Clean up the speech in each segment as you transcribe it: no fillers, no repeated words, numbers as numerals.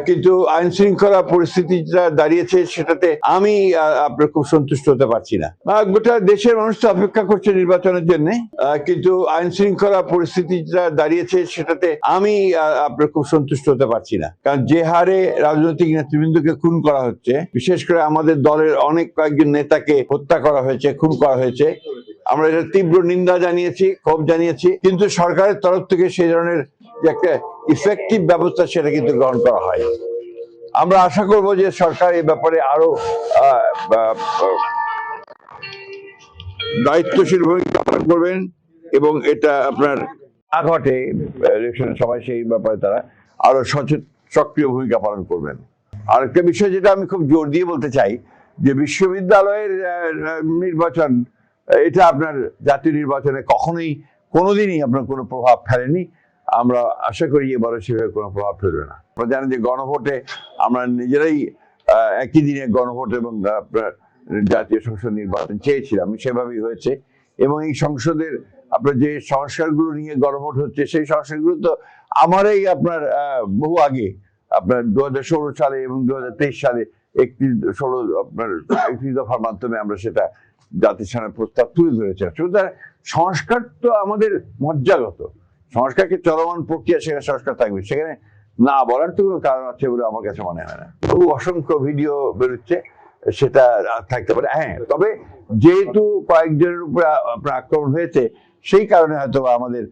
কিন্তু আইন শৃঙ্খলা পরিস্থিতি যা দাঁড়িয়েছে সেটাতে আমি আপনার খুব সন্তুষ্ট হতে পারছি না। গোটা দেশের মানুষ তো অপেক্ষা করছে নির্বাচনের জন্য, কিন্তু আইন শৃঙ্খলা পরিস্থিতি যা দাঁড়িয়েছে সেটাতে আমি আপনার খুব সন্তুষ্ট হতে পারছি না। কারণ যে হারে রাজনৈতিক নেতৃবৃন্দকে খুন করা হচ্ছে, বিশেষ করে আমাদের দলের অনেক কয়েকজন নেতাকে হত্যা করা হয়েছে, খুন করা হয়েছে, আমরা এটা তীব্র নিন্দা জানিয়েছি, ক্ষোভ জানিয়েছি, কিন্তু সরকারের তরফ থেকে সেই ধরনের যে একটা ইফেক্টিভ ব্যবস্থা সেটা কিন্তু গ্রহণ করা হয়। আমরা আশা করব যে সরকার এই ব্যাপারে আরো দায়িত্বশীল ভূমিকা পালন করবেন এবং এটা আপনার না ঘটে ইলেকশনের সময় সেই ব্যাপারে তারা আরো সক্রিয় ভূমিকা পালন করবেন। আর একটা বিষয় যেটা আমি খুব জোর দিয়ে বলতে চাই, যে বিশ্ববিদ্যালয়ের নির্বাচন এটা আপনার জাতীয় নির্বাচনে কখনোই কোনোদিনই আপনার কোনো প্রভাব ফেলেনি। আমরা আশা করি এবারও সেভাবে কোনো প্রভাব ফেলবে না। আপনারা জানেন যে গণভোটে আমরা নিজেরাই একই দিনে গণভোট এবং আপনার জাতীয় সংসদ নির্বাচন চেয়েছিলাম, সেভাবেই হয়েছে। এবং এই সংসদের আপনার যে সংস্কারগুলো নিয়ে গণভোট হচ্ছে, সেই সংস্কারগুলো তো আমারই আপনার বহু আগে আপনার 2016 সালে এবং 2023 সালে 31 দফার মাধ্যমে আমরা সেটা জাতির সামনে প্রস্তাব তুলে ধরেছে। সুতরাং সংস্কার তো আমাদের মজ্জাগত, সংস্কারকে চলমান প্রক্রিয়া, সেখানে সংস্কার থাকবে, সেখানে না বলার তো কোনো কারণ আছে বলে আমার কাছে মনে হয় না। বহু অসংখ্য ভিডিও বেরোচ্ছে, সেটা থাকতে পারে। হ্যাঁ, তবে যেহেতু কয়েকজনের উপরে আপনার আক্রমণ হয়েছে, সেই কারণে হয়তো আমাদের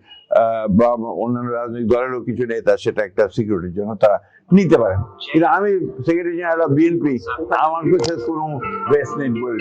বা অন্যান্য রাজনৈতিক দলেরও কিছু নেতা সেটা একটা সিকিউরিটির জন্য তারা নিতে পারেন। কিন্তু আমি সেক্রেটারি জেনারেল অফ বিএনপি, আমার কাছে কোনো বেস নেই বলে